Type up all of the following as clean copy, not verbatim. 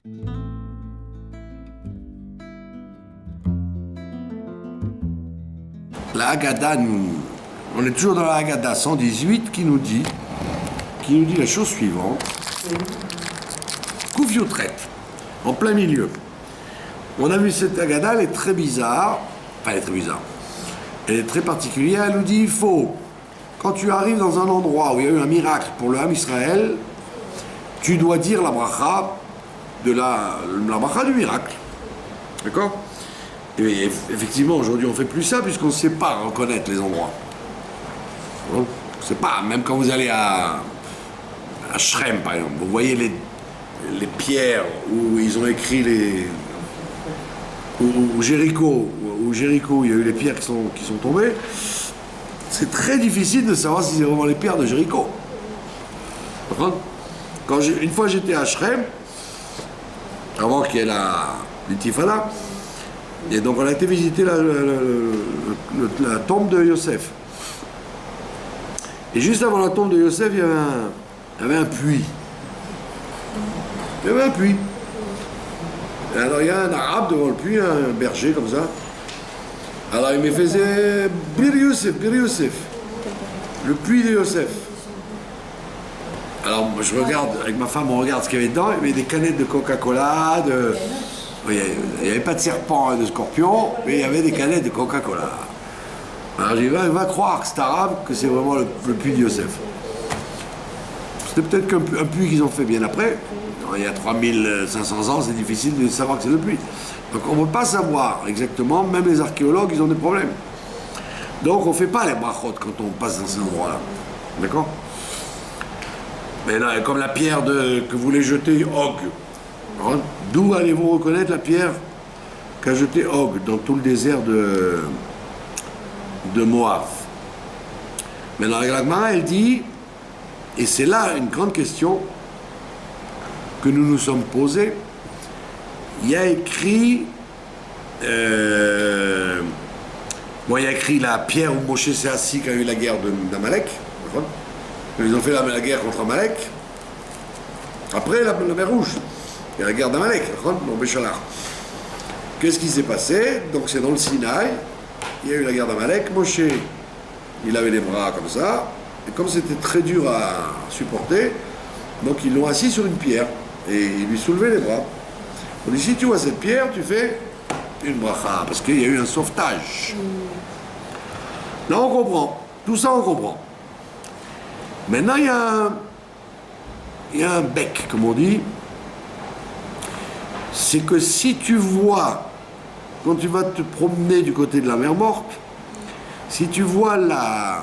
La Haggadah, on est toujours dans la Haggadah 118 qui nous dit la chose suivante. Kouf Yotret, en plein milieu. On a vu cette Haggadah, elle est très bizarre. Enfin, elle est très bizarre. Elle est très particulière. Elle nous dit, il faut, quand tu arrives dans un endroit où il y a eu un miracle pour le Ham Israël, tu dois dire la bracha la bracha du miracle. D'accord? Et effectivement, aujourd'hui, on ne fait plus ça puisqu'on ne sait pas reconnaître les endroits. On ne sait pas, même quand vous allez à Shrem, par exemple, vous voyez les pierres où ils ont écrit ou Jéricho, il y a eu les pierres qui sont tombées. C'est très difficile de savoir si c'est vraiment les pierres de Jéricho. Une fois j'étais à Shrem, avant qu'il y ait l'intifada, et donc on a été visiter la tombe de Yosef. Et juste avant la tombe de Yosef, il y avait un puits. Il y avait un puits. Et alors il y a un arabe devant le puits, un berger comme ça. Alors il me faisait Bir Yosef, le puits de Yosef. Alors je regarde, avec ma femme, on regarde ce qu'il y avait dedans. Il y avait des canettes de Coca-Cola, il n'y avait pas de serpent et de scorpion, mais il y avait des canettes de Coca-Cola. Alors j'ai dit, va croire que c'est arabe, que c'est vraiment le puits de Yosef. C'était peut-être qu'un puits qu'ils ont fait bien après. Il y a 3500 ans, c'est difficile de savoir que c'est le puits. Donc on ne peut pas savoir exactement, même les archéologues, ils ont des problèmes. Donc on ne fait pas les brachot quand on passe dans ces endroits-là. D'accord? Mais là, comme la pierre que voulait jeter Og. D'où allez-vous reconnaître la pierre qu'a jeté Og dans tout le désert de Moab? Maintenant, la Gemara, elle dit, et c'est là une grande question que nous nous sommes posés, il y a écrit la pierre où Moshe s'est assis quand il y a eu la guerre d'Amalek. Ils ont fait la guerre contre Amalek. Après la mer Rouge, il y a la guerre d'Amalek, dans Béchalar. Qu'est-ce qui s'est passé? Donc c'est dans le Sinaï, il y a eu la guerre d'Amalek. Moshe, il avait les bras comme ça, et comme c'était très dur à supporter, donc ils l'ont assis sur une pierre, et ils lui soulevaient les bras. On dit, si tu vois cette pierre, tu fais une bracha, parce qu'il y a eu un sauvetage. Là on comprend, tout ça on comprend. Maintenant, il y a un bec, comme on dit. C'est que si tu vois, quand tu vas te promener du côté de la mer Morte, si tu vois la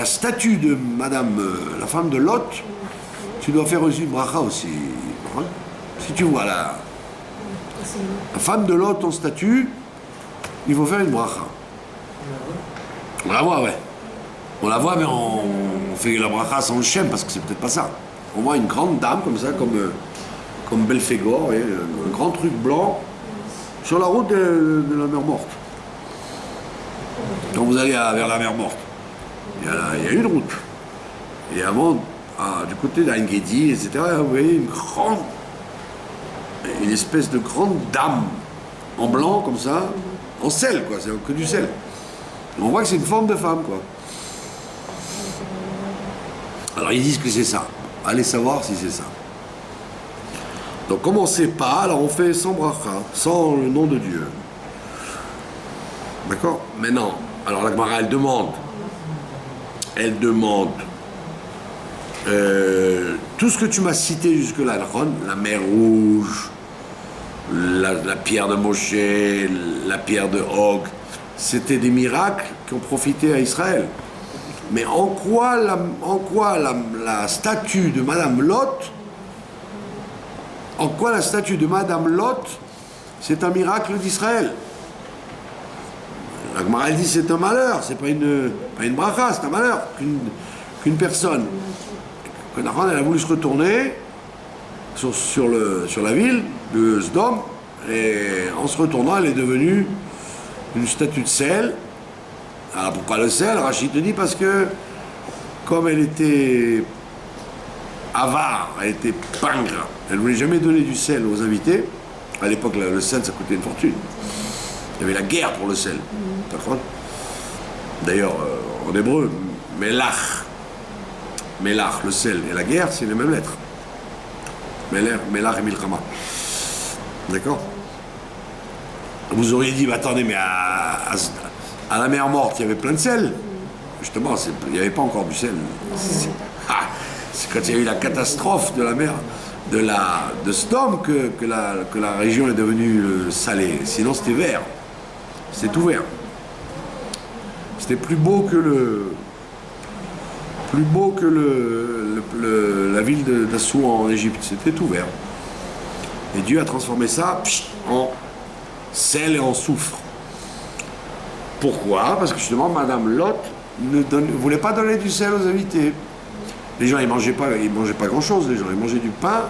statue de Madame, la femme de Lot, tu dois faire aussi une bracha aussi. Si tu vois la femme de Lot en statue, il faut faire une bracha. On la voit, ouais. On la voit, mais on fait la bracha sans le Shem, parce que c'est peut-être pas ça. On voit une grande dame comme ça, comme Belphégor, un grand truc blanc, sur la route de la mer Morte. Quand vous allez vers la mer Morte, il y a une route. Et avant, du côté d'Ain Gedi, etc., vous voyez une espèce de grande dame, en blanc comme ça, en sel, quoi, c'est que du sel. On voit que c'est une forme de femme, quoi. Alors ils disent que c'est ça. Allez savoir si c'est ça. Donc comme on ne sait pas, alors on fait sans bracha, sans le nom de Dieu. D'accord? Maintenant, alors la Gemara, elle demande tout ce que tu m'as cité jusque-là, la mer Rouge, la pierre de Moshe, la pierre de Og, c'était des miracles qui ont profité à Israël. Mais en quoi la statue de Madame Lot, c'est un miracle d'Israël? La Gemara dit c'est un malheur, c'est pas une bracha, c'est un malheur qu'une personne, elle a voulu se retourner sur la ville de Sdom, et en se retournant, elle est devenue une statue de sel. Alors pourquoi le sel? Rachid te dit parce que comme elle était avare, elle était pingre. Elle ne voulait jamais donner du sel aux invités. À l'époque, le sel, ça coûtait une fortune. Il y avait la guerre pour le sel. D'accord ? D'ailleurs, en hébreu, melach, le sel et la guerre, c'est les mêmes lettres. Melach et milchama. D'accord ? Vous auriez dit, bah, attendez, mais à la mer Morte, il y avait plein de sel. Justement, il n'y avait pas encore du sel. C'est quand il y a eu la catastrophe de la mer, de Sodome, que la région est devenue salée. Sinon, c'était vert. C'était tout vert. C'était plus beau que la ville d'Assou en Égypte. C'était tout vert. Et Dieu a transformé ça en sel et en soufre. Pourquoi ? Parce que justement, Madame Lot ne voulait pas donner du sel aux invités. Les gens, ils mangeaient pas grand-chose, les gens. Ils mangeaient du pain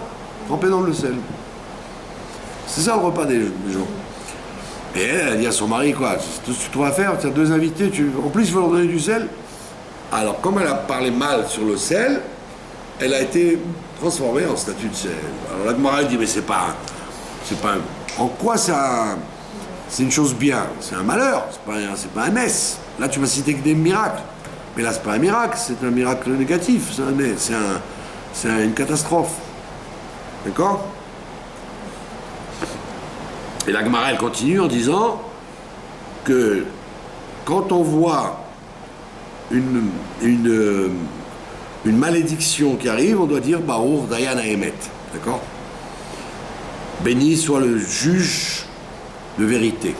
trempé dans le sel. C'est ça le repas des gens. Et elle a dit à son mari, quoi, tout ce que tu vas faire, tu as 2 invités, en plus, il faut leur donner du sel. Alors, comme elle a parlé mal sur le sel, elle a été transformée en statue de sel. Alors, la Gemara dit, mais c'est pas en quoi c'est une chose bien? C'est un malheur, c'est pas un S. Là, tu m'as cité que des miracles. Mais là, c'est pas un miracle, c'est un miracle négatif. C'est une catastrophe. D'accord? Et la Gemara, elle continue en disant que quand on voit une malédiction qui arrive, on doit dire Baruch Dayan Haemet. D'accord? Béni soit le juge de vérité.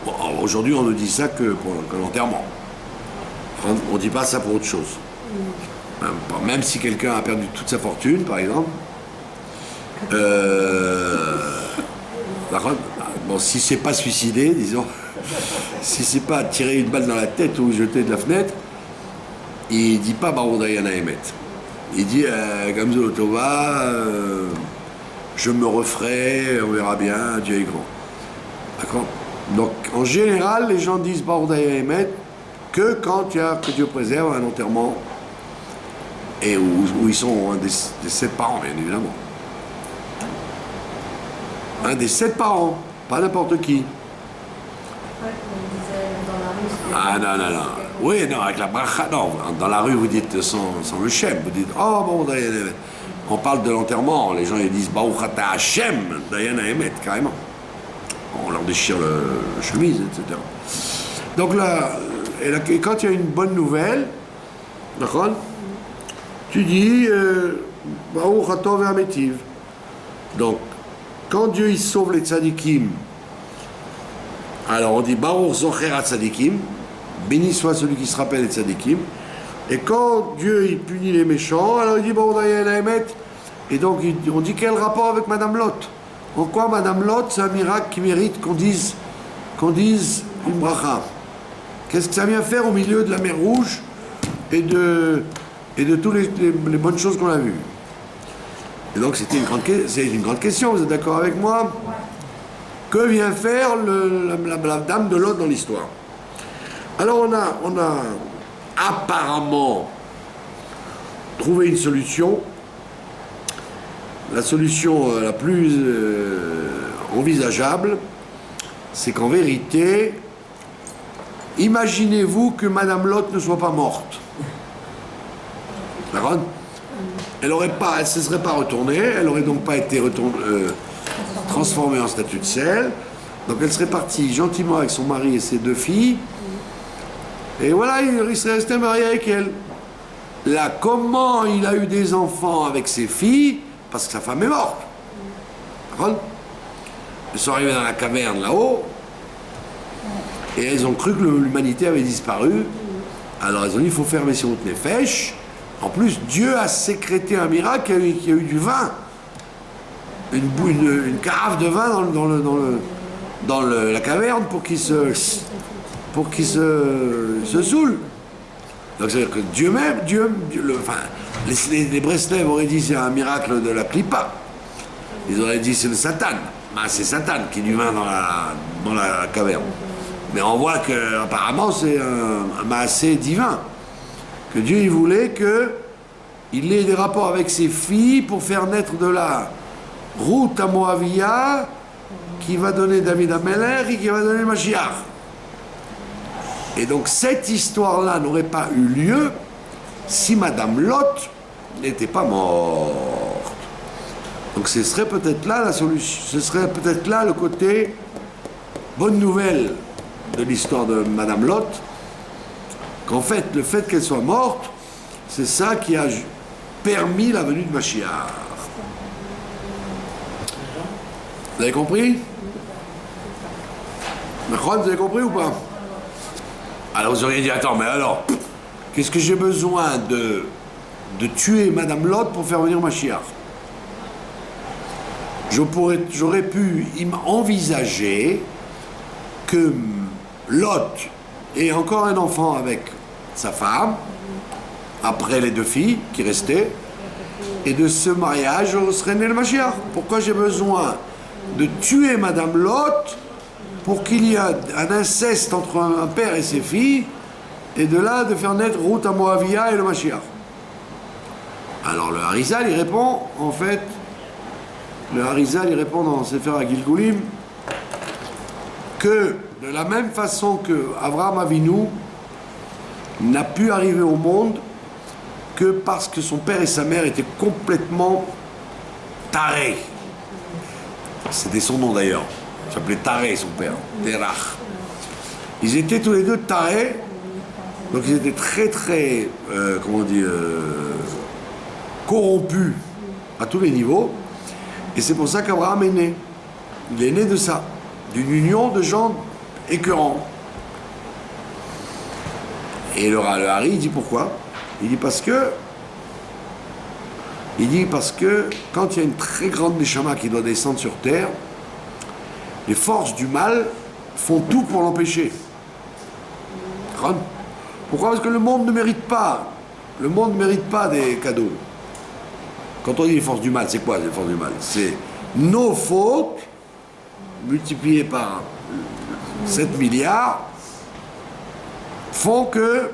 Bon, aujourd'hui, on ne dit ça que pour l'enterrement. On ne dit pas ça pour autre chose. Même si quelqu'un a perdu toute sa fortune, par exemple. Bon, si c'est pas suicidé, disons, si c'est pas tirer une balle dans la tête ou jeter de la fenêtre, il dit pas Baruch Dayan Haemet. Il dit Gamzol Tova, je me referai, on verra bien, Dieu est grand. D'accord? Donc en général, les gens disent Baruch Dayan Haemet que quand il y a, que Dieu préserve, un enterrement et où ils sont des 7 parents, bien évidemment. Un des 7 parents, pas n'importe qui. Ah non. Oui, non, avec la bracha, non. Dans la rue, vous dites sans le shem, vous dites, oh bon, on parle de l'enterrement, les gens ils disent, Baruch ata Hashem, Dayan Haemet, carrément. On leur déchire le chemise, etc. Donc là, et quand il y a une bonne nouvelle, d'accord, tu dis, Baruch atov ve'ametiv. Donc, quand Dieu il sauve les tzadikim, alors on dit Baruch zocher ha-tzadikim, béni soit celui qui se rappelle les tzadikim. Et quand Dieu il punit les méchants, alors il dit Baruch Dayan Haemet. Et donc on dit quel rapport avec Madame Lot? En quoi Madame Lot c'est un miracle qui mérite qu'on dise une bracha? Qu'est-ce que ça vient faire au milieu de la mer Rouge et de toutes les bonnes choses qu'on a vues? Et donc c'est une grande question, vous êtes d'accord avec moi? Que vient faire la dame de Lot dans l'histoire? Alors on a apparemment trouvé une solution. La solution la plus envisageable, c'est qu'en vérité, imaginez-vous que Madame Lot ne soit pas morte. D'accord? Elle ne se serait pas retournée, elle n'aurait donc pas été transformée en statue de sel. Donc elle serait partie gentiment avec son mari et ses 2 filles. Et voilà, il serait resté marié avec elle. Là, comment il a eu des enfants avec ses filles? Parce que sa femme est morte. D'accord? Ils sont arrivés dans la caverne là-haut. Et elles ont cru que l'humanité avait disparu. Alors elles ont dit, il faut faire Messirut Nefesh. En plus, Dieu a sécrété un miracle, qu'il y a eu du vin. Une carafe de vin dans la caverne pour qu'il se saoule. Donc c'est-à-dire que Dieu même, les Breslev auraient dit c'est un miracle de la Klippa. Ils auraient dit c'est le Satan. C'est Satan qui est du vin dans la caverne. Mais on voit qu'apparemment c'est un maassé divin. Que Dieu il voulait que il ait des rapports avec ses filles pour faire naître de la route à Moavia qui va donner David Amelech et qui va donner le Mashiach. Et donc cette histoire-là n'aurait pas eu lieu si Madame Lot n'était pas morte. Donc ce serait peut-être là la solution, ce serait peut-être là le côté bonne nouvelle de l'histoire de Madame Lot, qu'en fait le fait qu'elle soit morte, c'est ça qui a permis la venue de Mashiach. Vous avez compris? Vous avez compris ou pas? Alors vous auriez dit, attends, mais alors, qu'est-ce que j'ai besoin de tuer Madame Lot pour faire venir Mashiach? J'aurais pu envisager que Lot ait encore un enfant avec sa femme, après les deux filles qui restaient, et de ce mariage serait né le Mashiach. Pourquoi j'ai besoin de tuer Madame Lot pour qu'il y ait un inceste entre un père et ses filles, et de là de faire naître Ruth à Moavia et le Mashiach? Alors le Harizal, il répond, en fait, le Harizal, il répond dans Sefer HaGilgulim que de la même façon que Avraham Avinu n'a pu arriver au monde que parce que son père et sa mère étaient complètement tarés. C'était son nom d'ailleurs. Il s'appelait Taré, son père, Terach. Ils étaient tous les deux tarés, donc ils étaient très très, corrompus à tous les niveaux. Et c'est pour ça qu'Abraham est né. Il est né de ça, d'une union de gens écœurants. Et le Hari, il dit pourquoi? Il dit parce que quand il y a une très grande Neshama qui doit descendre sur terre, les forces du mal font tout pour l'empêcher. Pourquoi? Parce que le monde ne mérite pas. Le monde ne mérite pas des cadeaux. Quand on dit les forces du mal, c'est quoi les forces du mal? C'est nos fautes multipliées par 7 milliards font que,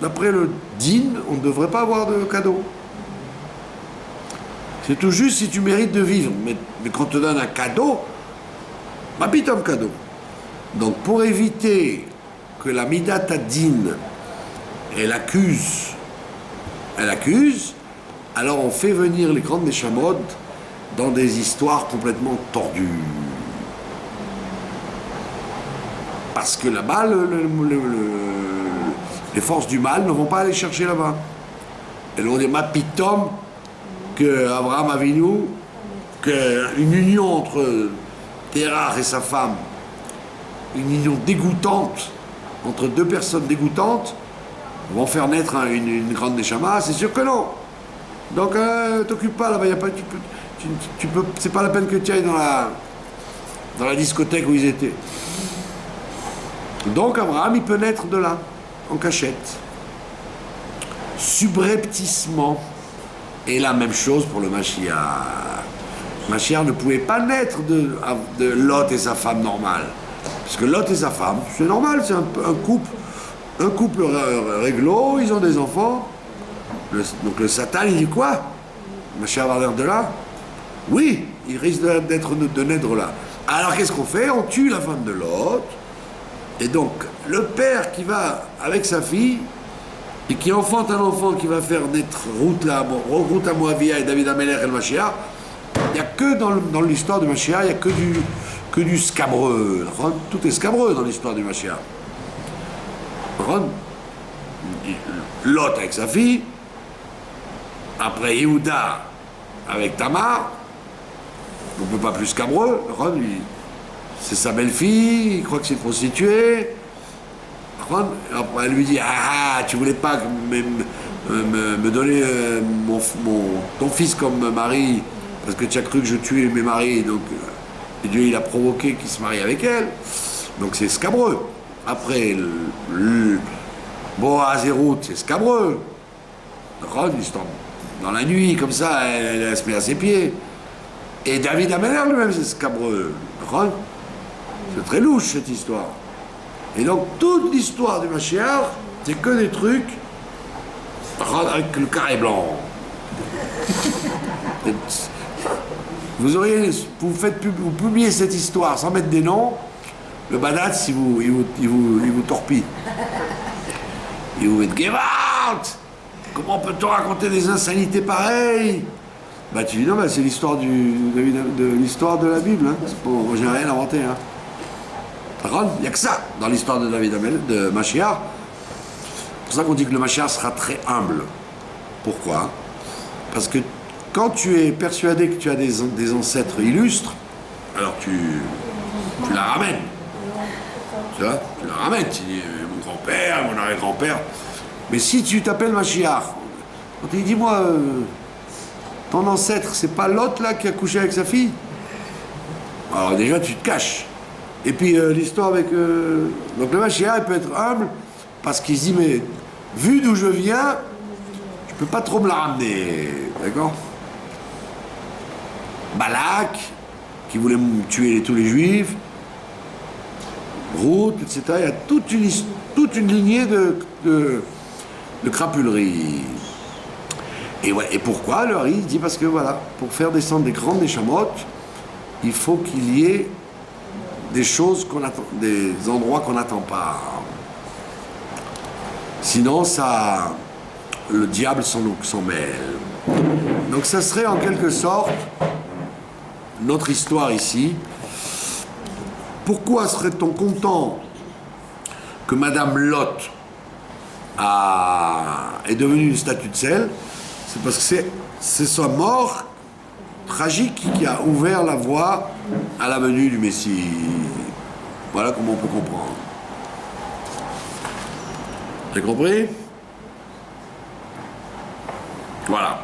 d'après le din, on ne devrait pas avoir de cadeaux. C'est tout juste si tu mérites de vivre. Mais quand on te donne un cadeau, ma pitom cadeau. Donc pour éviter que la Midat Ad-Din, elle accuse, alors on fait venir les grandes Neshamot dans des histoires complètement tordues. Parce que là-bas, les forces du mal ne vont pas aller chercher là-bas. Elles vont dire, ma pitom, que Abraham Avinu, qu'une union entre Terach et sa femme, une union dégoûtante, entre deux personnes dégoûtantes, vont faire naître une grande Neshama? C'est sûr que non. Donc, t'occupe pas là-bas, c'est pas la peine que tu ailles dans la discothèque où ils étaient. Donc, Abraham, il peut naître de là, en cachette. Subrepticement. Et la même chose pour le Mashiach. Mashiach ne pouvait pas naître de Lot et sa femme normale. Parce que Lot et sa femme, c'est normal, c'est un couple réglo, ils ont des enfants. Donc le Satan, il dit quoi? Mashiach va venir de là? Oui, il risque de naître là. Alors qu'est-ce qu'on fait? On tue la femme de Lot. Et donc, le père qui va avec sa fille, et qui enfante un enfant qui va faire naître Ruth à Moavia et David Amelech et le Mashiach, il n'y a que dans l'histoire du Mashiach, il n'y a que du scabreux. Tout est scabreux dans l'histoire du Mashiach. Lot avec sa fille, après Yehuda avec Tamar, on ne peut pas plus scabreux. C'est sa belle-fille, il croit que c'est une prostituée. Après, elle lui dit, tu voulais pas me donner ton fils comme mari, parce que tu as cru que je tuais mes maris, donc Dieu il a provoqué qu'il se marie avec elle. Donc c'est scabreux. Après, Boaz et Ruth, c'est scabreux. Dans la nuit, comme ça, elle se met à ses pieds. Et David Amelech lui-même, c'est scabreux. C'est très louche cette histoire. Et donc toute l'histoire du Mashiach, c'est que des trucs avec le carré blanc. Vous publiez cette histoire sans mettre des noms, le Badatz, il vous torpille. Il vous met « Give out !» Comment peut-on raconter des insanités pareilles? Bah tu dis non, bah, c'est l'histoire l'histoire de la Bible, hein. J'ai rien inventé. Hein. Il n'y a que ça dans l'histoire de David Amel, de Mashiach. C'est pour ça qu'on dit que le Mashiach sera très humble. Pourquoi? Parce que quand tu es persuadé que tu as des ancêtres illustres, alors tu la ramènes. Tu vois? Tu la ramènes. Tu dis mon grand-père, mon arrière-grand-père. Mais si tu t'appelles Mashiach, on te dit, dis-moi, ton ancêtre, c'est pas Lot là qui a couché avec sa fille? Alors déjà, tu te caches. Et puis l'histoire avec... Donc le Mashiach, il peut être humble parce qu'il se dit, mais vu d'où je viens, je peux pas trop me la ramener. D'accord? Balak, qui voulait tuer tous les juifs, Ruth, etc. Il y a toute une lignée de crapulerie. Et pourquoi le Hari dit parce que voilà, pour faire descendre des grandes Neshamot, il faut qu'il y ait des choses qu'on attend, des endroits qu'on n'attend pas. Sinon, le diable s'en mêle. Donc ça serait en quelque sorte notre histoire ici. Pourquoi serait-on content que Madame Lot est devenue une statue de sel? C'est parce que c'est sa mort tragique qui a ouvert la voie à la venue du Messie. Voilà comment on peut comprendre. Vous avez compris? Voilà.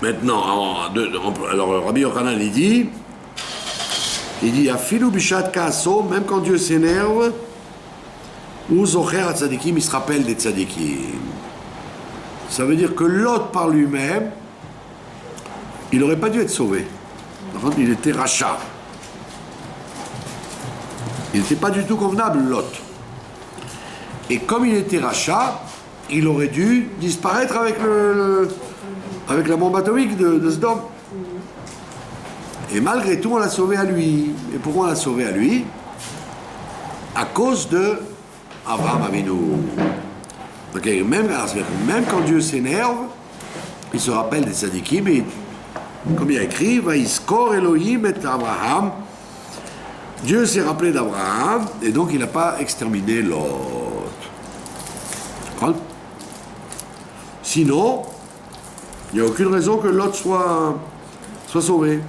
Maintenant, alors Rabbi Yochanan il dit Afilu bishat kaaso, même quand Dieu s'énerve, ou zocher tzadikim, il se rappelle des tzadikim. Ça veut dire que Lot par lui-même, il n'aurait pas dû être sauvé. Par contre, il était rachat. Il n'était pas du tout convenable, Lot. Et comme il était rachat, il aurait dû disparaître avec la bombe atomique de Sodome. Et malgré tout, on l'a sauvé à lui. Et pourquoi on l'a sauvé à lui? À cause de Abraham Avinu. Donc, même quand Dieu s'énerve, il se rappelle des tzadikim, et comme il y a écrit, Vaïskor Elohim et Abraham. Dieu s'est rappelé d'Abraham, et donc il n'a pas exterminé Lot. Sinon, il n'y a aucune raison que Lot soit sauvé.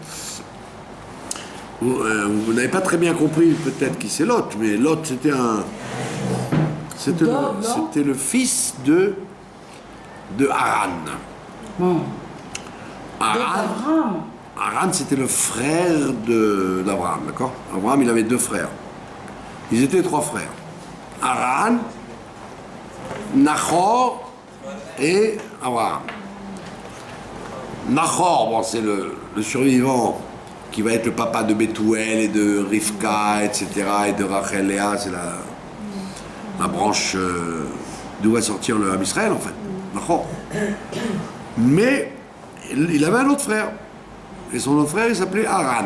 Vous n'avez pas très bien compris peut-être qui c'est Lot, mais Lot c'était le fils de Haran. Haran, c'était le frère d'Abraham, d'accord? Abraham, il avait 2 frères. Ils étaient 3 frères. Haran, Nachor et Abraham. Nachor, bon, c'est le survivant qui va être le papa de Bethuel et de Rivka, etc., et de Rachel Léa, c'est la branche d'où va sortir le Ham Israël, en fait. Nachor. Mais il avait un autre frère. Et son autre frère, il s'appelait Haran.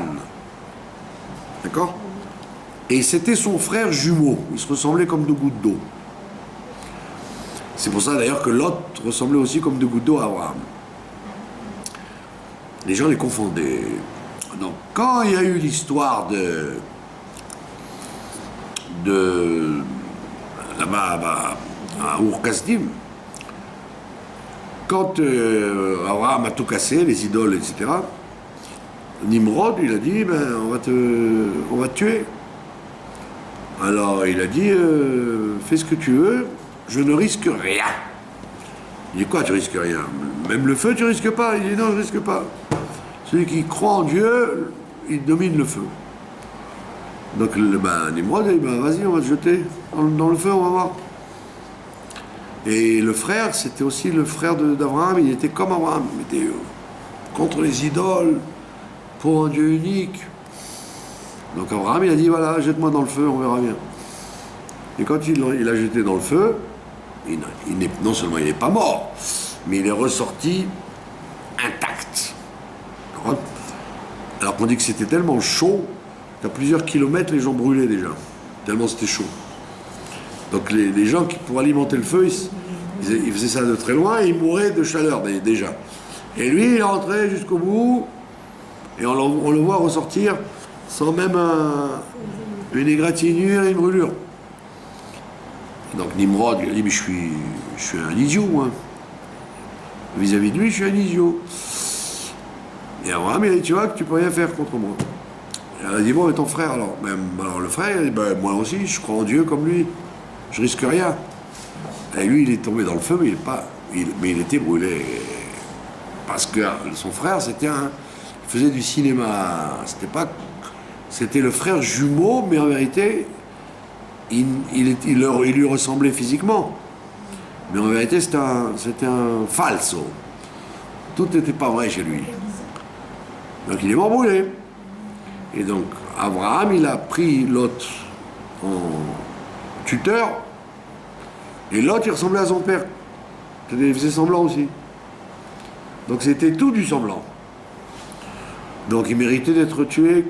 D'accord? Et c'était son frère jumeau. Ils se ressemblaient comme 2 gouttes d'eau. C'est pour ça d'ailleurs que Lot ressemblait aussi comme 2 gouttes d'eau à Abraham. Les gens les confondaient. Donc, quand il y a eu l'histoire de là-bas à Ur-Kasdim, quand Abraham a tout cassé, les idoles, etc., Nimrod, il a dit, on va te tuer. Alors il a dit, fais ce que tu veux, je ne risque rien. Il dit, quoi, tu risques rien? Même le feu, tu risques pas? Il dit, non, je risque pas. Celui qui croit en Dieu, il domine le feu. Donc Nimrod a dit, vas-y, on va te jeter dans le feu, on va voir. Et le frère, c'était aussi le frère d'Abraham, il était comme Abraham, il était contre les idoles, pour un Dieu unique. Donc Abraham, il a dit, voilà, jette-moi dans le feu, on verra bien. Et quand il a jeté dans le feu, non seulement il n'est pas mort, mais il est ressorti intact. Alors qu'on dit que c'était tellement chaud qu'à plusieurs kilomètres, les gens brûlaient déjà, tellement c'était chaud. Donc les gens qui, pour alimenter le feu, ils faisaient ça de très loin et ils mouraient de chaleur déjà. Et lui, il est rentré jusqu'au bout et on le voit ressortir sans même une égratignure et une brûlure. Donc Nimrod lui a dit, mais je suis un idiot, moi. Vis-à-vis de lui, je suis un idiot. Et Abraham, il a dit, tu vois que tu peux rien faire contre moi. Et elle a dit, bon, mais ton frère, alors le frère, il a dit, ben, moi aussi, je crois en Dieu comme lui. Je risque rien. Et lui, il est tombé dans le feu, mais il était brûlé. Parce que son frère, il faisait du cinéma. C'était le frère jumeau, mais en vérité, il lui ressemblait physiquement. Mais en vérité, c'était un falso. Tout n'était pas vrai chez lui. Donc il est mort brûlé. Et donc Abraham, il a pris Lot en tuteur. Et Lot, il ressemblait à son père. Il faisait semblant aussi. Donc c'était tout du semblant. Donc il méritait d'être tué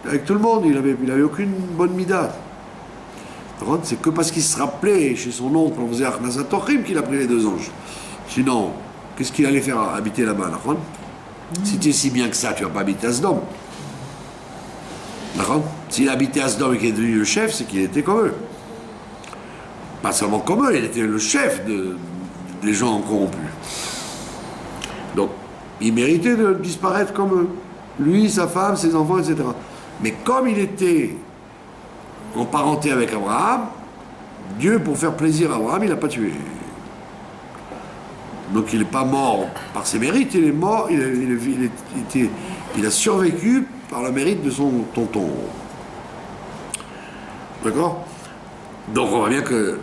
avec tout le monde. Il avait aucune bonne mida. C'est que parce qu'il se rappelait chez son oncle, on faisait Achnasat Tochim, qu'il a pris les 2 anges. Sinon, qu'est-ce qu'il allait faire habiter là-bas, d'accord? Si tu es si bien que ça, tu ne vas pas habiter à Sdom. D'accord? S'il habitait à Sdom et qu'il est devenu le chef, c'est qu'il était comme eux. Pas seulement comme eux, il était le chef des gens corrompus. Donc, il méritait de disparaître comme eux. Lui, sa femme, ses enfants, etc. Mais comme il était en parenté avec Abraham, Dieu, pour faire plaisir à Abraham, il n'a pas tué. Donc il n'est pas mort par ses mérites, il est mort, il a survécu par le mérite de son tonton. D'accord? Donc on voit bien que,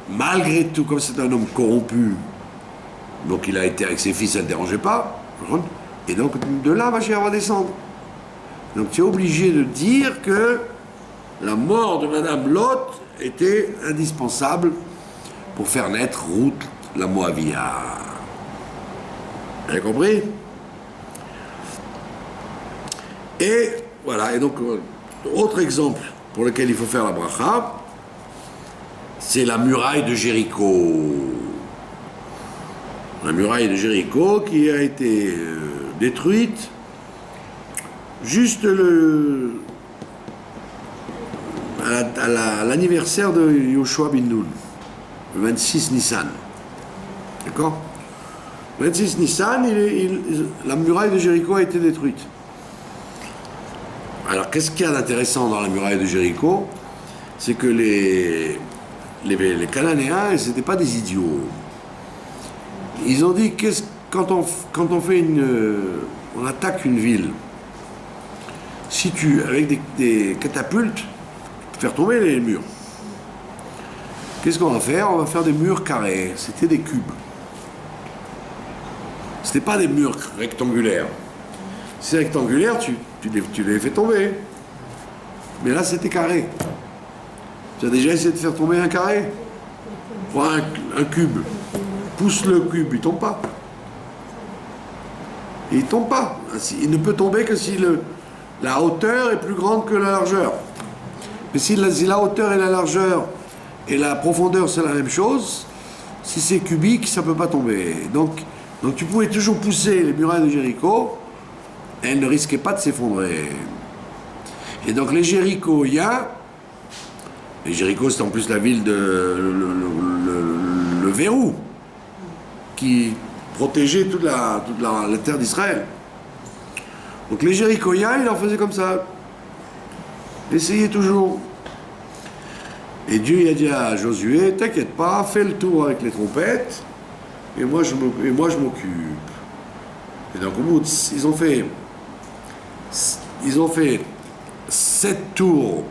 malgré tout, comme c'est un homme corrompu, donc il a été avec ses fils, ça ne le dérangeait pas, et donc de là, Mashiach va descendre. Donc tu es obligé de dire que la mort de Madame Lot était indispensable pour faire naître Ruth la Moabia. Vous avez compris? Et voilà, et donc, autre exemple pour lequel il faut faire la bracha, c'est la muraille de Jéricho. La muraille de Jéricho qui a été détruite juste à l'anniversaire de Yoshua bin Nun, le 26 Nissan. D'accord? Le 26 Nissan, la muraille de Jéricho a été détruite. Alors, qu'est-ce qu'il y a d'intéressant dans la muraille de Jéricho? C'est que les Cananéens, ce n'étaient pas des idiots. Ils ont dit, quand on fait on attaque une ville, si avec des catapultes, faire tomber les murs. Qu'est-ce qu'on va faire? On va faire des murs carrés. C'était des cubes. C'était pas des murs rectangulaires. Si c'est rectangulaire, tu les fais tomber. Mais là, c'était carré. Tu as déjà essayé de faire tomber un carré? Prends un cube. Pousse le cube, il tombe pas. Il tombe pas. Il ne peut tomber que si la hauteur est plus grande que la largeur. Mais si la hauteur et la largeur et la profondeur c'est la même chose, si c'est cubique, ça ne peut pas tomber. Donc tu pouvais toujours pousser les murailles de Jéricho, et elles ne risquaient pas de s'effondrer. Et donc les Jérichoiens, et Jéricho c'est en plus la ville le verrou, qui protégeait toute la terre d'Israël. Donc les Jérichoiens, ils en faisaient comme ça. Essayez toujours. Et Dieu il a dit à Josué, t'inquiète pas, fais le tour avec les trompettes, et moi je m'occupe. Et donc au bout ils ont fait 7 tours.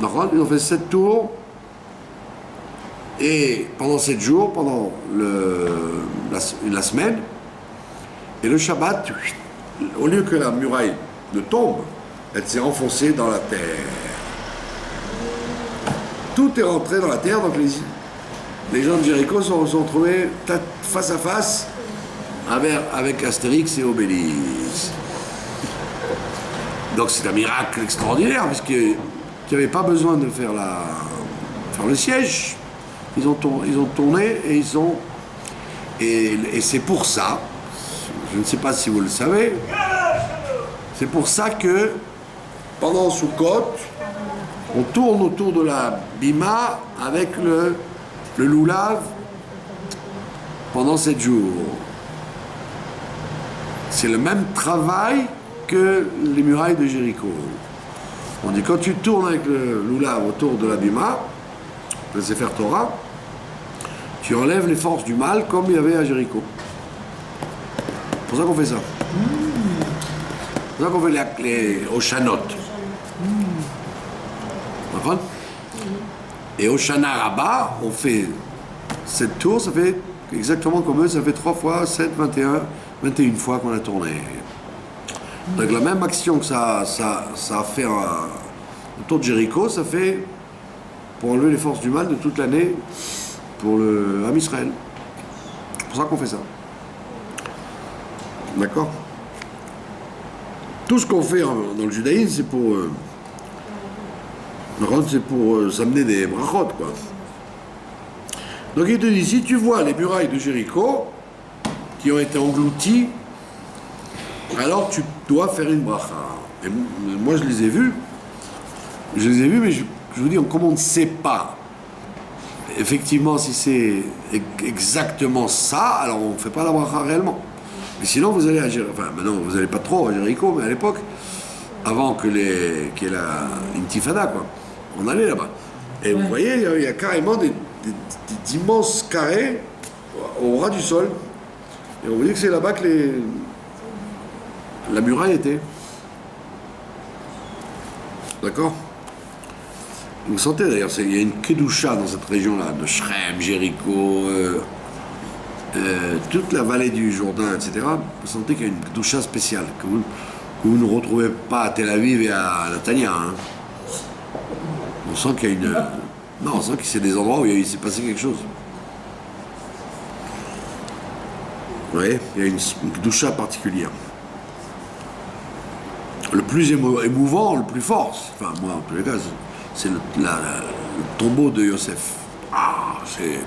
D'accord? Ils ont fait 7 tours, et pendant 7 jours, pendant la semaine, et le Shabbat, au lieu que la muraille ne tombe, elle s'est enfoncée dans la terre. tout est rentré dans la terre, donc les gens de Jéricho se sont trouvés face à face avec Astérix et Obélix. Donc c'est un miracle extraordinaire, puisqu'il n'y avait pas besoin de faire le siège. Ils ont tourné et ils ont... Et c'est pour ça, je ne sais pas si vous le savez, c'est pour ça que pendant Sukkot, on tourne autour de la bima avec le loulav pendant 7 jours. C'est le même travail que les murailles de Jéricho. On dit quand tu tournes avec le loulav autour de la bima, le Sefer Torah, tu enlèves les forces du mal comme il y avait à Jéricho. C'est pour ça qu'on fait ça. C'est pour ça qu'on fait les Oshanot. D'accord ? Et Oshana Rabbah, on fait 7 tours, ça fait exactement comme eux, ça fait 3 fois 7, 21 fois qu'on a tourné. Donc la même action que ça a fait autour de Jéricho, ça fait pour enlever les forces du mal de toute l'année pour le Ham Israël. C'est pour ça qu'on fait ça. D'accord ? Tout ce qu'on fait dans le judaïsme, c'est pour s'amener des brachot, quoi. Donc il te dit, si tu vois les murailles de Jéricho qui ont été englouties, alors tu dois faire une bracha. Et moi je les ai vus, mais je vous dis, comme on ne sait pas effectivement si c'est exactement ça, alors on ne fait pas la bracha réellement. Mais sinon vous allez à Jéricho, enfin maintenant vous n'allez pas trop à Jéricho, mais à l'époque, avant qu'il y ait l'intifada, quoi, on allait là-bas. Et vous voyez, il y a carrément d'immenses carrés au ras du sol. Et on vous dit que c'est là-bas que la muraille était. D'accord ? Vous sentez d'ailleurs, il y a une kedusha dans cette région-là, de Shrem, Jéricho, toute la vallée du Jourdain, etc. Vous sentez qu'il y a une kedusha spéciale que vous ne retrouvez pas à Tel Aviv et à Netanya. Hein. On sent qu'il y a une... Non, on sent que c'est des endroits où il s'est passé quelque chose. Vous voyez, il y a une kedusha particulière. Le plus émouvant, le plus fort, enfin moi en tous les cas, c'est le tombeau de Yosef. Ah, c'est...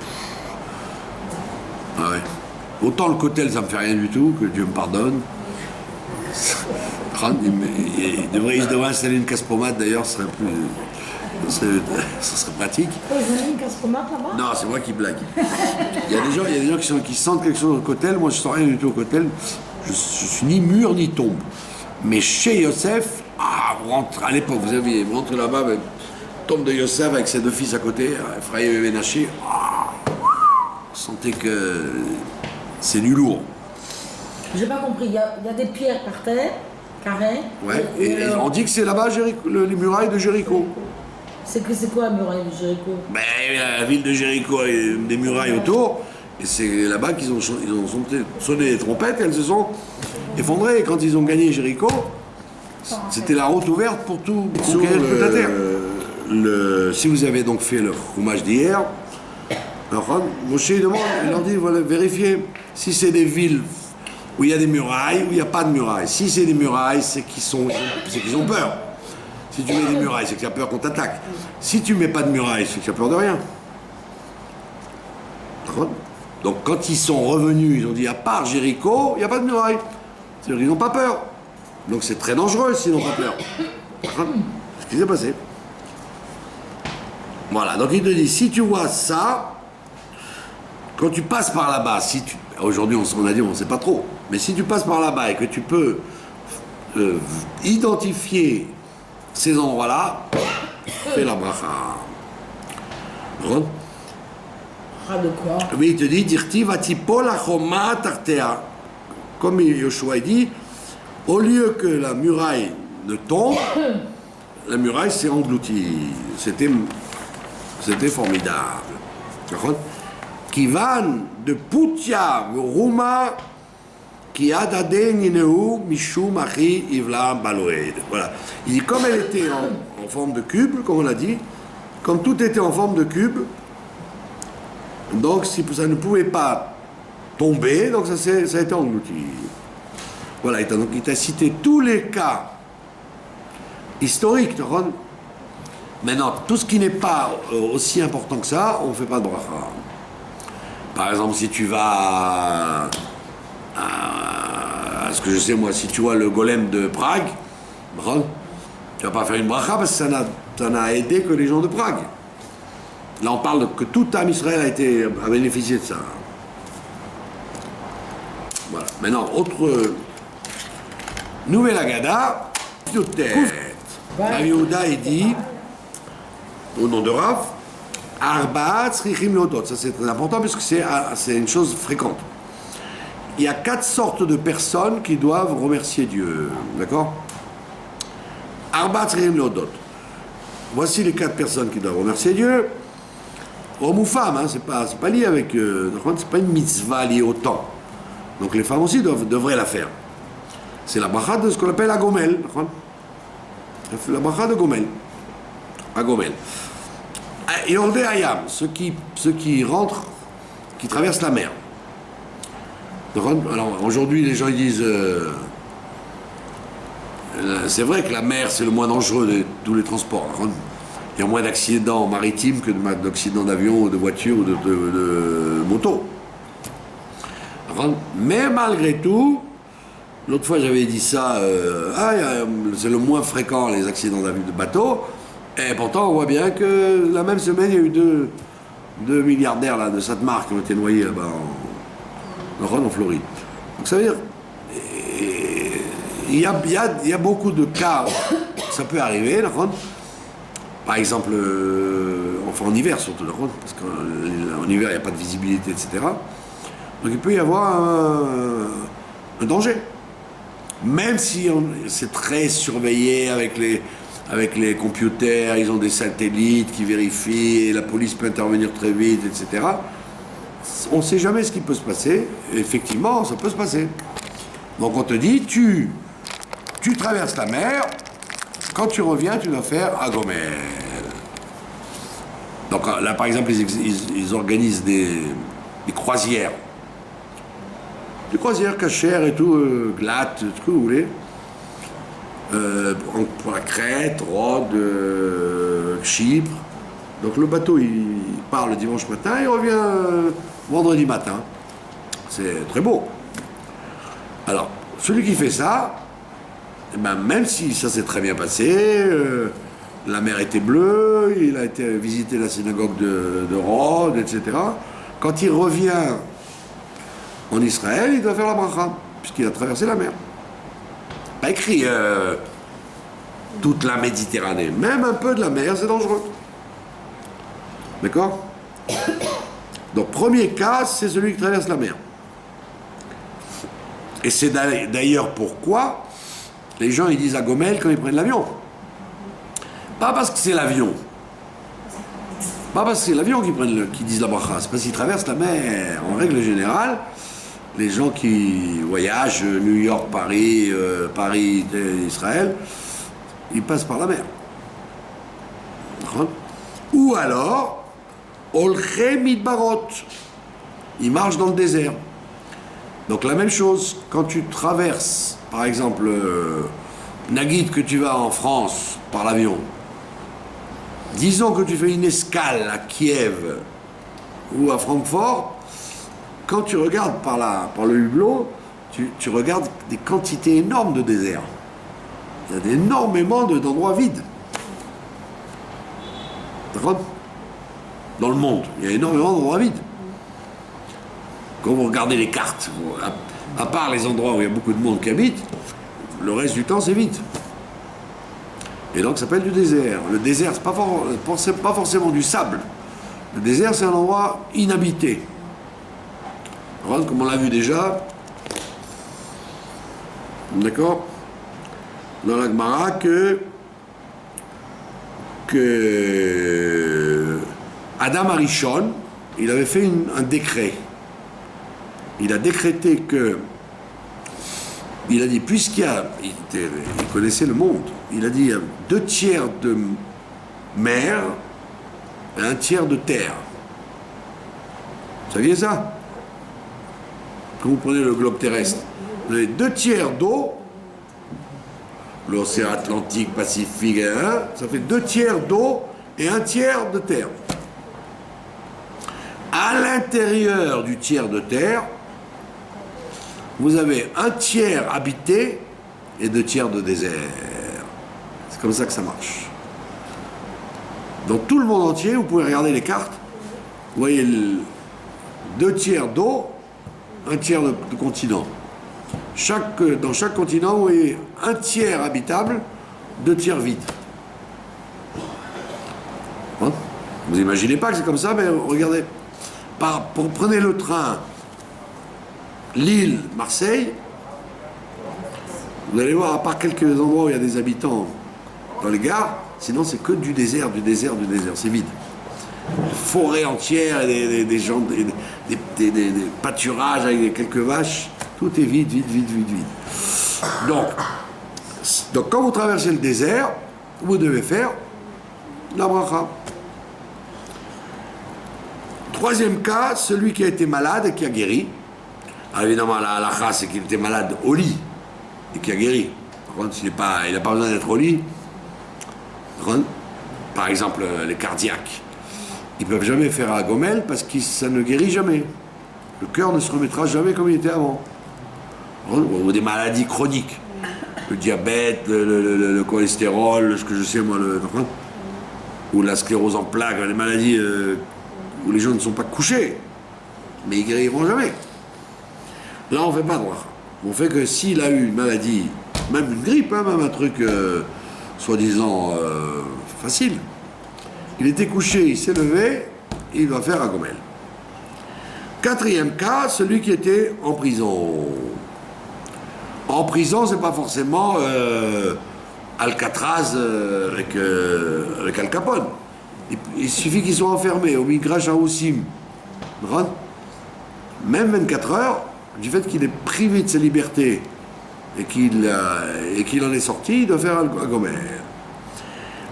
Ah ouais. Autant le kotel, ça me fait rien du tout, que Dieu me pardonne. Il devrait installer une casse-pommade d'ailleurs, ce serait plus... ça serait pratique. Vous avez une casse-pommade là-bas ? Non, c'est moi qui blague. Il y a des gens qui sentent quelque chose au kotel, moi je sens rien du tout au kotel. Je suis ni mur ni tombe. Mais chez Yosef, à l'époque, vous rentrez là-bas, tombe de Yosef avec ses 2 fils à côté, Ephraïm et Ménaché, vous sentez que c'est du lourd. J'ai pas compris, il y a des pierres par terre, carrées. Ouais, et on dit que c'est là-bas les murailles de Jéricho. C'est quoi la muraille de Jéricho ? Ben, la ville de Jéricho a des murailles autour, et c'est là-bas qu'ils ont sonné les trompettes, et elles se sont effondrées. Et quand ils ont gagné Jéricho, c'était la route ouverte pour tout toute la terre. Si vous avez donc fait le hommage d'hier, alors Moshe demande, il leur dit, voilà, vérifiez si c'est des villes où il y a des murailles, où il n'y a pas de murailles. Si c'est des murailles, c'est qu'ils ont peur. Si tu mets des murailles, c'est que tu as peur qu'on t'attaque. Si tu mets pas de murailles, c'est que tu as peur de rien. D'accord ? Donc quand ils sont revenus, ils ont dit, à part Jéricho, il n'y a pas de murailles. C'est-à-dire qu'ils n'ont pas peur. Donc c'est très dangereux s'ils n'ont pas peur. D'accord ? C'est ce qui s'est passé. Voilà, donc il te dit, si tu vois ça, quand tu passes par là-bas, aujourd'hui on a dit on ne sait pas trop, mais si tu passes par là-bas et que tu peux identifier ces endroits-là, fais la bracha. De quoi ? Oui, il te dit, dirti vatipol achoma tartea. Comme Yoshua dit, au lieu que la muraille ne tombe, la muraille s'est engloutie. C'était formidable. D'accord ? Kivan de Poutia, Rouma, qui a dadé Nineu, Mishum, Achi, Ivla, Baloed. Voilà. Il dit, comme elle était en forme de cube, comme on l'a dit, comme tout était en forme de cube, donc si ça ne pouvait pas tomber, donc ça a été englouti. Voilà, donc il t'a cité tous les cas historiques, d'accord? Maintenant, tout ce qui n'est pas aussi important que ça, on ne fait pas de bracha. Par exemple, si tu vas à ce que je sais moi, si tu vois le golem de Prague, tu vas pas faire une bracha parce que ça n'a aidé que les gens de Prague. Là, on parle que tout Am Israël a bénéficié de ça. Voilà. Maintenant, autre nouvelle Agada, de tête. Rabbi Yehuda, il dit, au nom de Rav, Arba tzrichim leodot. Ça, c'est très important puisque c'est une chose fréquente. Il y a 4 sortes de personnes qui doivent remercier Dieu. D'accord? Arba tzrichim leodot. Voici les 4 personnes qui doivent remercier Dieu. Homme ou femme, hein, c'est pas lié avec. C'est pas une mitzvah liée au temps. Donc les femmes aussi devraient la faire. C'est la bracha de ce qu'on appelle Agomel. La bracha de Gomel. Agomel. Yordé Hayam, ceux qui rentrent, qui traversent la mer. Alors aujourd'hui, les gens ils disent c'est vrai que la mer c'est le moins dangereux de tous les transports. Il y a moins d'accidents maritimes que d'accidents d'avion ou de voiture ou de moto. Mais malgré tout, l'autre fois j'avais dit ça, c'est le moins fréquent les accidents de bateau, et pourtant on voit bien que la même semaine il y a eu deux milliardaires là, de cette marque qui ont été noyés là-bas en Floride. Donc ça veut dire, il y a beaucoup de cas, ça peut arriver, par exemple, enfin en hiver surtout, parce qu'en hiver il n'y a pas de visibilité, etc. Donc il peut y avoir un danger. Même si c'est très surveillé avec les computers, ils ont des satellites qui vérifient, et la police peut intervenir très vite, etc. On ne sait jamais ce qui peut se passer. Et effectivement, ça peut se passer. Donc on te dit, tu traverses la mer, quand tu reviens, tu dois faire Agomel. Donc là, par exemple, ils organisent des croisières. Des croisières cachères et tout, glattes, tout ce que vous voulez. Pour la Crète, Rhodes, Chypre. Donc le bateau, il part le dimanche matin, il revient vendredi matin. C'est très beau. Alors, celui qui fait ça, eh ben, même si ça s'est très bien passé, la mer était bleue, il a été visiter la synagogue de Rhodes, etc. Quand il revient en Israël, il doit faire la bracha, puisqu'il a traversé la mer. Pas écrit toute la Méditerranée, même un peu de la mer, c'est dangereux. D'accord? Donc, premier cas, c'est celui qui traverse la mer. Et c'est d'ailleurs pourquoi les gens ils disent Agomel quand ils prennent l'avion. Pas parce que c'est l'avion. Pas parce que c'est l'avion qui disent la bracha, c'est parce qu'ils traversent la mer. En règle générale, les gens qui voyagent, New York, Paris, Paris, Israël, ils passent par la mer. Ou alors, Olche Midbarot, ils marchent dans le désert. Donc la même chose, quand tu traverses, par exemple, Nagid, que tu vas en France par l'avion, disons que tu fais une escale à Kiev ou à Francfort, quand tu regardes par le hublot, tu regardes des quantités énormes de désert. Il y a énormément d'endroits vides. D'accord ? Dans le monde, il y a énormément d'endroits vides. Quand vous regardez les cartes, à part les endroits où il y a beaucoup de monde qui habite, le reste du temps c'est vide. Et donc ça s'appelle du désert. Le désert, c'est pas forcément du sable. Le désert, c'est un endroit inhabité. Alors, comme on l'a vu déjà, d'accord, dans la Gemara, que Adam Arishon, il avait fait un décret. Il a décrété que, il a dit, puisqu'il connaissait le monde, il a dit, il y a 2 tiers de mer et un tiers de terre. Vous saviez ça? Quand vous prenez le globe terrestre, vous avez 2 tiers d'eau, l'océan Atlantique, Pacifique, hein, ça fait 2 tiers d'eau et 1 tiers de terre. À l'intérieur du tiers de terre, vous avez 1 tiers habité et 2 tiers de désert. C'est comme ça que ça marche. Dans tout le monde entier, vous pouvez regarder les cartes, vous voyez 2 tiers d'eau, 1 tiers de continent. Dans chaque continent, vous voyez 1 tiers habitable, 2 tiers vide. Hein? Vous imaginez pas que c'est comme ça, mais regardez. Prenez le train Lille, Marseille, vous allez voir, à part quelques endroits où il y a des habitants dans les gares, sinon c'est que du désert, c'est vide. Des forêts entières, des gens, des pâturages avec quelques vaches, tout est vide. Donc quand vous traversez le désert, vous devez faire la bracha. Troisième cas, celui qui a été malade et qui a guéri. Alors évidemment, la halakha, c'est qu'il était malade au lit et qui a guéri. Par contre, il n'a pas besoin d'être au lit. Par exemple, les cardiaques. Ils ne peuvent jamais faire un gomel parce que ça ne guérit jamais. Le cœur ne se remettra jamais comme il était avant. Ou des maladies chroniques. Le diabète, le cholestérol, ce que je sais moi, ou la sclérose en plaques, les maladies où les gens ne sont pas couchés, mais ils guériront jamais. Là, on ne fait pas droit. On fait que s'il a eu une maladie, même une grippe, hein, même un truc soi-disant facile, il était couché, il s'est levé, il va faire un gomel. Quatrième cas, celui qui était en prison. En prison, c'est pas forcément Alcatraz avec Al Capone. Il suffit qu'ils soient enfermés au Migrash Haoussim, même 24 heures, du fait qu'il est privé de sa liberté et qu'il en est sorti, il doit faire un gomel.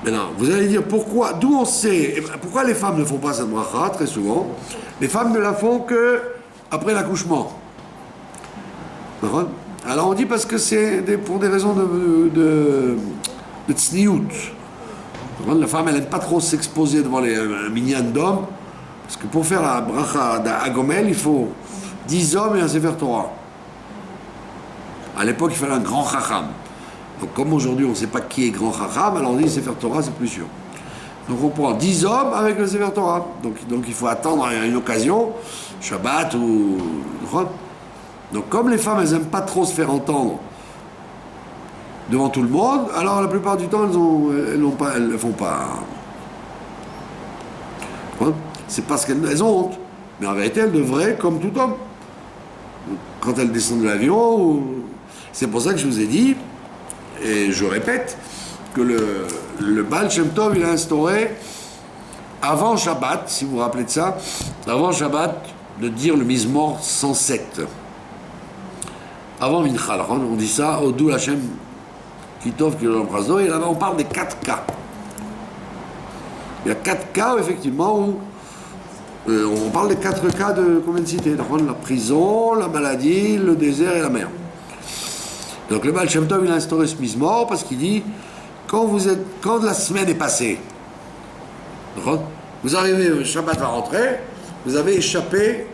Maintenant, vous allez dire pourquoi, d'où on sait, pourquoi les femmes ne font pas cette bracha, très souvent. Les femmes ne la font que après l'accouchement. Alors on dit parce que c'est pour des raisons de tsniout. La femme, elle n'aime pas trop s'exposer devant les minyan d'hommes, parce que pour faire la bracha d'Agomel, il faut 10 hommes et un Sefer Torah. À l'époque, il fallait un grand chacham. Donc comme aujourd'hui, on ne sait pas qui est grand chacham, alors on dit Sefer Torah, c'est plus sûr. Donc on prend 10 hommes avec le Sefer Torah. Donc il faut attendre une occasion, Shabbat ou... Donc comme les femmes, elles n'aiment pas trop se faire entendre devant tout le monde, alors la plupart du temps, elles ne font pas. C'est parce qu'elles ont honte. Mais en vérité, elles devraient, comme tout homme. Quand elles descendent de l'avion, c'est pour ça que je vous ai dit, et je répète, que le Baal Shem Tov, il a instauré, avant Shabbat, si vous vous rappelez de ça, avant Shabbat, de dire le Mizmor 107. Avant Mincha, on dit ça, Odou Hashem Kitov, et là-bas on parle des 4 cas. Il y a 4 cas, effectivement, où on parle des 4 cas de combien de cités? La prison, la maladie, le désert et la mer. Donc le Baal Shem Tov, il a instauré ce Mizmor parce qu'il dit quand la semaine est passée, vous arrivez, le Shabbat va rentrer, vous avez échappé,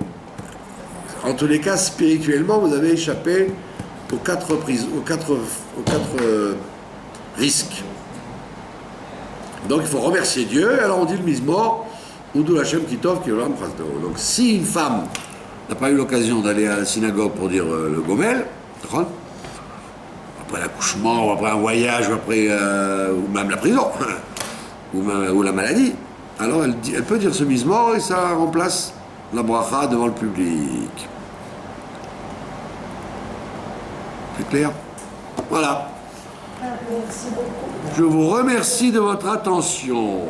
en tous les cas spirituellement, vous avez échappé aux 4 risques. Donc il faut remercier Dieu, alors on dit le Mizmor, Oudou Hashem Kitov Kiolam Prasdo. Donc si une femme n'a pas eu l'occasion d'aller à la synagogue pour dire le Gomel, après l'accouchement, ou après un voyage, ou après ou même la prison, ou la maladie, alors elle peut dire ce Mizmor et ça remplace la bracha devant le public. C'est clair? Voilà. Merci beaucoup. Je vous remercie de votre attention.